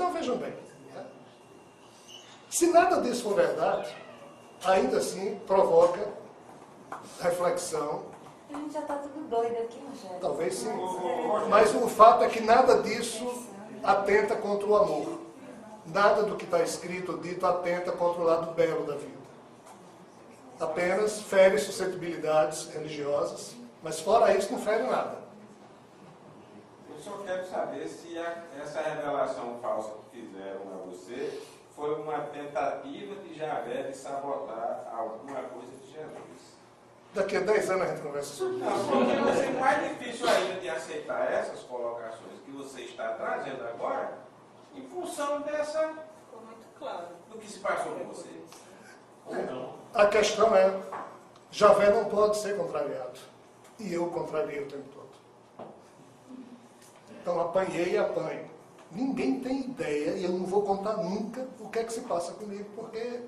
Então vejam bem, né? Se nada disso for verdade, ainda assim provoca reflexão. A gente já está tudo doido aqui, Rogério. Talvez sim. Mas o fato é que nada disso atenta contra o amor. Nada do que está escrito ou dito atenta contra o lado belo da vida. Apenas fere suscetibilidades religiosas, mas fora isso não fere nada. Eu só quero saber se essa revelação falsa que fizeram a você foi uma tentativa de Javé de sabotar alguma coisa de Jesus. Daqui a 10 anos a gente conversa sobre isso. Não, porque vai ser mais difícil ainda de aceitar essas colocações que você está trazendo agora, em função dessa, Ficou muito claro. do que se passou com você. Ou não. A questão é, Javé não pode ser contrariado. E eu contrariei o tempo todo. Então apanhei e apanho. Ninguém tem ideia, e eu não vou contar nunca o que é que se passa comigo, porque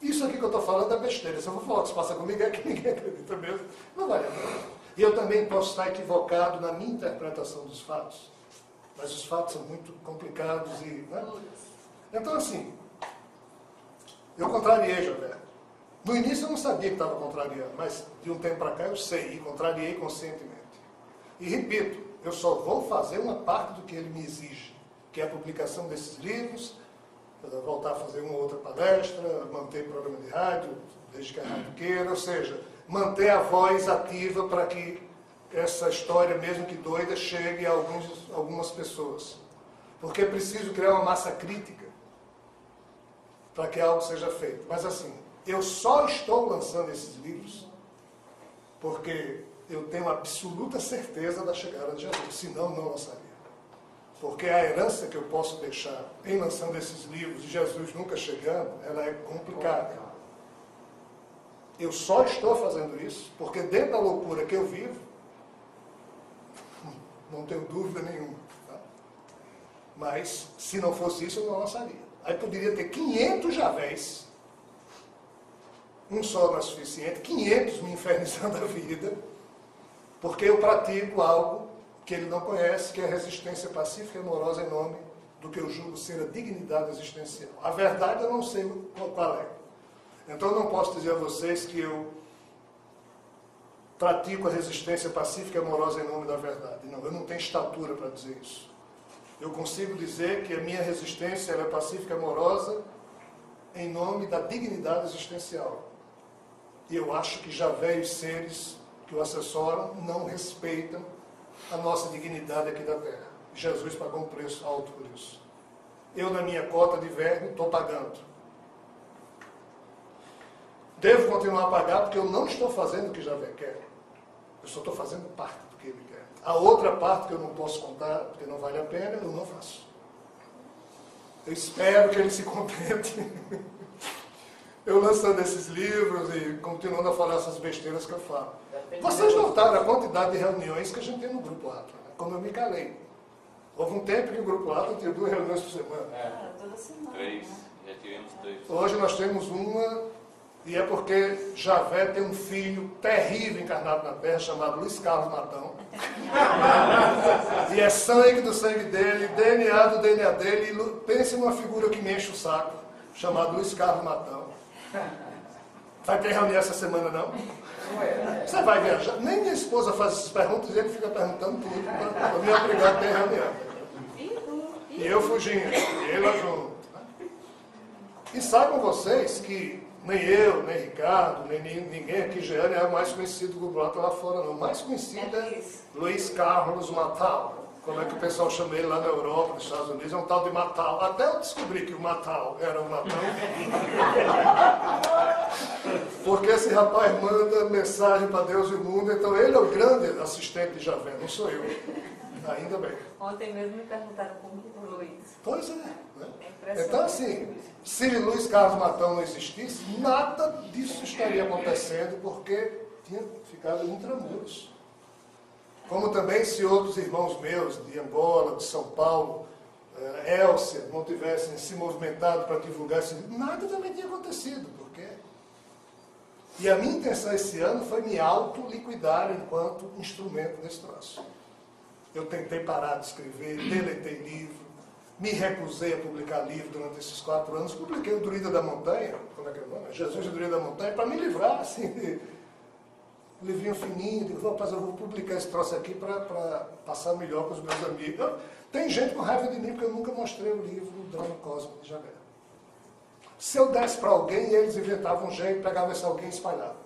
isso aqui que eu estou falando é besteira. Se eu vou falar o que se passa comigo é que ninguém acredita mesmo. Não vale a pena. E eu também posso estar equivocado na minha interpretação dos fatos. Mas os fatos são muito complicados e... Né? Então assim, eu contrariei Javé. No início eu não sabia que estava contrariando, mas de um tempo para cá eu sei, e contrariei conscientemente. E repito, eu só vou fazer uma parte do que ele me exige, que é a publicação desses livros, voltar a fazer uma outra palestra, manter programa de rádio, desde que a rádio queira, ou seja, manter a voz ativa para que essa história, mesmo que doida, chegue a algumas pessoas. Porque é preciso criar uma massa crítica para que algo seja feito. Mas assim, eu só estou lançando esses livros porque eu tenho absoluta certeza da chegada de Jesus, senão não lançaria. Porque a herança que eu posso deixar em lançando esses livros, e Jesus nunca chegando, ela é complicada. Eu só estou fazendo isso porque dentro da loucura que eu vivo, não tenho dúvida nenhuma. Tá? Mas, se não fosse isso, eu não lançaria. Aí poderia ter 500 Javés, um só não é suficiente, 500 me infernizando a vida, porque eu pratico algo que ele não conhece, que é a resistência pacífica e amorosa em nome do que eu julgo ser a dignidade existencial. A verdade eu não sei qual é. Então eu não posso dizer a vocês que eu pratico a resistência pacífica e amorosa em nome da verdade. Não, eu não tenho estatura para dizer isso. Eu consigo dizer que a minha resistência ela é pacífica e amorosa em nome da dignidade existencial. E eu acho que já velhos seres que o assessoram não respeitam a nossa dignidade aqui da Terra. Jesus pagou um preço alto por isso. Eu, na minha cota de verme, estou pagando. Devo continuar a pagar porque eu não estou fazendo o que Javé quer. Eu só estou fazendo parte do que ele quer. A outra parte que eu não posso contar, porque não vale a pena, eu não faço. Eu espero que ele se contente. Eu lançando esses livros e continuando a falar essas besteiras que eu falo. Vocês notaram a quantidade de reuniões que a gente tem no Grupo Atlas, né? Como eu me calei. Houve um tempo que o Grupo Atlas tinha 2 reuniões por semana. Toda semana. 3, já tivemos 2. Hoje nós temos uma, e é porque Javé tem um filho terrível encarnado na Terra, chamado Luiz Carlos Matão. E é sangue do sangue dele, DNA do DNA dele. E pense numa figura que me enche o saco, chamado Luiz Carlos Matão. Vai ter reunião essa semana, não? Você vai viajar? Nem minha esposa faz essas perguntas e ele fica perguntando tudo para me obrigar a ter reunião. E eu fugindo, e ele lá junto. E saibam vocês que nem eu, nem Ricardo, nem ninguém aqui em Jeane é o mais conhecido do Grupo Atlas lá fora, não. O mais conhecido é Luiz Carlos Matão. Como é que o pessoal chama ele lá na Europa, nos Estados Unidos, é um tal de Matão. Até eu descobri que o Matão era um Matão. Porque esse rapaz manda mensagem para Deus e o mundo, então ele é o grande assistente de Javé, não sou eu. Ainda bem. Ontem mesmo me perguntaram como o Luiz. Pois é. Né? É impressionante. Então, assim, se Luiz Carlos Matão não existisse, nada disso estaria acontecendo, porque tinha ficado intramuros. Como também se outros irmãos meus, de Angola, de São Paulo, Élcia, não tivessem se movimentado para divulgar esse livro, nada também tinha acontecido. Porque... E a minha intenção esse ano foi me auto-liquidar enquanto instrumento desse troço. Eu tentei parar de escrever, deletei livro, me recusei a publicar livro durante esses 4 anos. Publiquei o Druida da Montanha, como é que é o nome? Jesus e o Druida da Montanha, para me livrar, assim, um livrinho fininho. Digo, rapaz, eu vou publicar esse troço aqui para passar melhor com os meus amigos. Tem gente com raiva de mim porque eu nunca mostrei o livro O Drama Cósmico de Javé. Se eu desse para alguém, eles inventavam um jeito, pegavam esse alguém e espalhavam.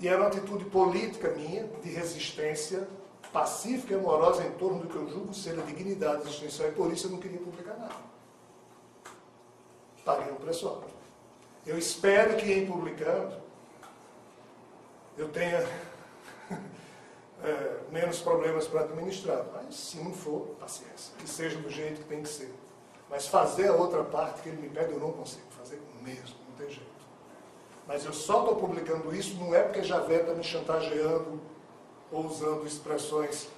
E era uma atitude política minha, de resistência pacífica e amorosa em torno do que eu julgo ser a dignidade existencial, e por isso eu não queria publicar nada. Paguei um preço alto. Eu espero que em publicando eu tenha menos problemas para administrar, mas se não for, paciência, que seja do jeito que tem que ser. Mas fazer a outra parte que ele me pede eu não consigo fazer mesmo, não tem jeito. Mas eu só estou publicando isso, não é porque Javé está me chantageando ou usando expressões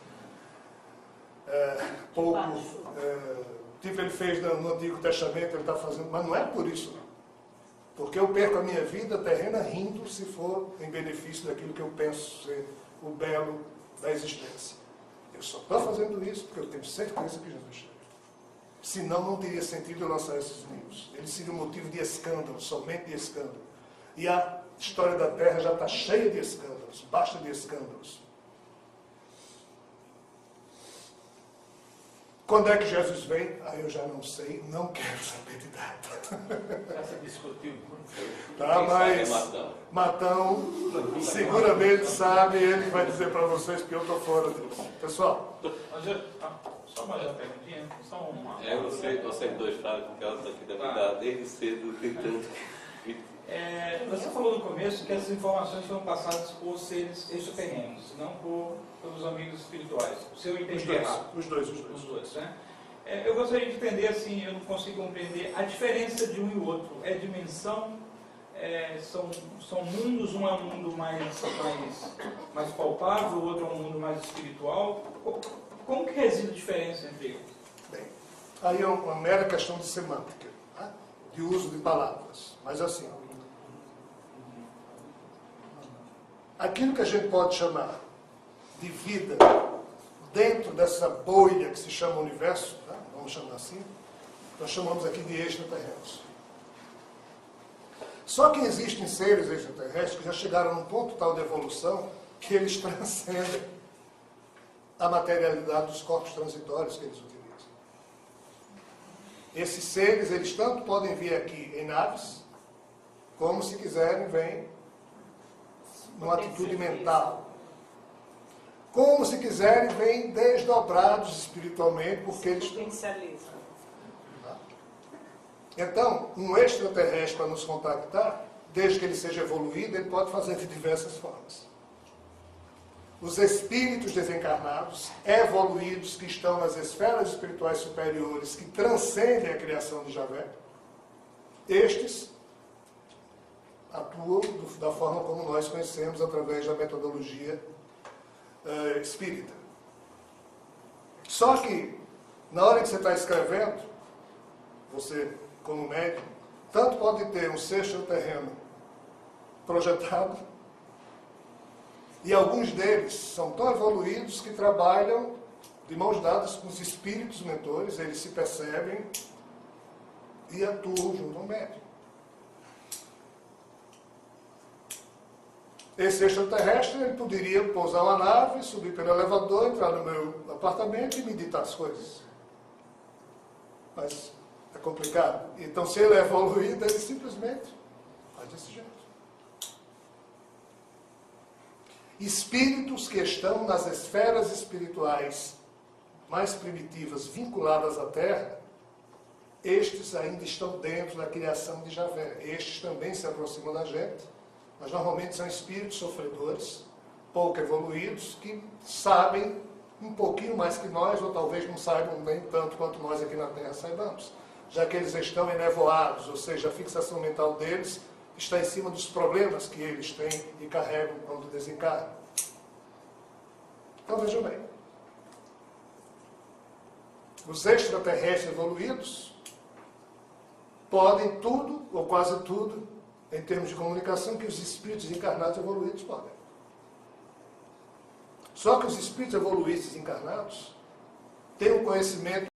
pouco... tipo ele fez no Antigo Testamento, ele está fazendo, mas não é por isso não. Porque eu perco a minha vida terrena rindo se for em benefício daquilo que eu penso ser o belo da existência. Eu só estou fazendo isso porque eu tenho certeza que Jesus chega. Senão não teria sentido eu lançar esses livros. Eles seriam motivo de escândalo, somente de escândalo. E a história da Terra já está cheia de escândalos, basta de escândalos. Quando é que Jesus vem? Eu já não sei, não quero saber de data. Já se discutiu. Tá, mas Matão seguramente sabe, ele vai dizer para vocês que eu estou fora disso. Pessoal. Só mais uma perguntinha. Só uma. Vocês dois falam com ela aqui da vida desde cedo tentando. Você falou no começo que essas informações foram passadas por seres extraterrenos, não pelos amigos espirituais. Se eu entendi errado. Os dois. Né? Eu gostaria de entender, assim, eu não consigo compreender a diferença de um e o outro. É dimensão, são mundos, um é um mundo mais palpável, o outro é um mundo mais espiritual. Como que reside a diferença entre eles? Bem, aí é uma mera questão de semântica, né? De uso de palavras. Mas assim, aquilo que a gente pode chamar de vida dentro dessa bolha que se chama universo, né? Vamos chamar assim, nós chamamos aqui de extraterrestres. Só que existem seres extraterrestres que já chegaram num ponto tal de evolução que eles transcendem a materialidade dos corpos transitórios que eles utilizam. Esses seres, eles tanto podem vir aqui em naves, como se quiserem, vêm numa atitude mental. Como se quiserem, vêm desdobrados espiritualmente, porque eles potencializam. Então, um extraterrestre para nos contactar, desde que ele seja evoluído, ele pode fazer de diversas formas. Os espíritos desencarnados, evoluídos, que estão nas esferas espirituais superiores, que transcendem a criação de Javé, estes atuam da forma como nós conhecemos, através da metodologia espírita. Só que, na hora que você está escrevendo, você, como médium, tanto pode ter um ser extraterreno projetado, e alguns deles são tão evoluídos que trabalham de mãos dadas com os espíritos mentores, eles se percebem e atuam junto ao médium. Esse extraterrestre, ele poderia pousar uma nave, subir pelo elevador, entrar no meu apartamento e me ditar as coisas. Mas é complicado. Então, se ele é evoluído, ele simplesmente faz desse jeito. Espíritos que estão nas esferas espirituais mais primitivas, vinculadas à Terra, estes ainda estão dentro da criação de Javé. Estes também se aproximam da gente, mas normalmente são espíritos sofredores, pouco evoluídos, que sabem um pouquinho mais que nós, ou talvez não saibam nem tanto quanto nós aqui na Terra saibamos, já que eles estão enevoados, ou seja, a fixação mental deles está em cima dos problemas que eles têm e carregam quando desencarnam. Então vejam bem, os extraterrestres evoluídos podem tudo, ou quase tudo, em termos de comunicação, que os espíritos encarnados evoluídos podem. Só que os espíritos evoluídos encarnados têm um conhecimento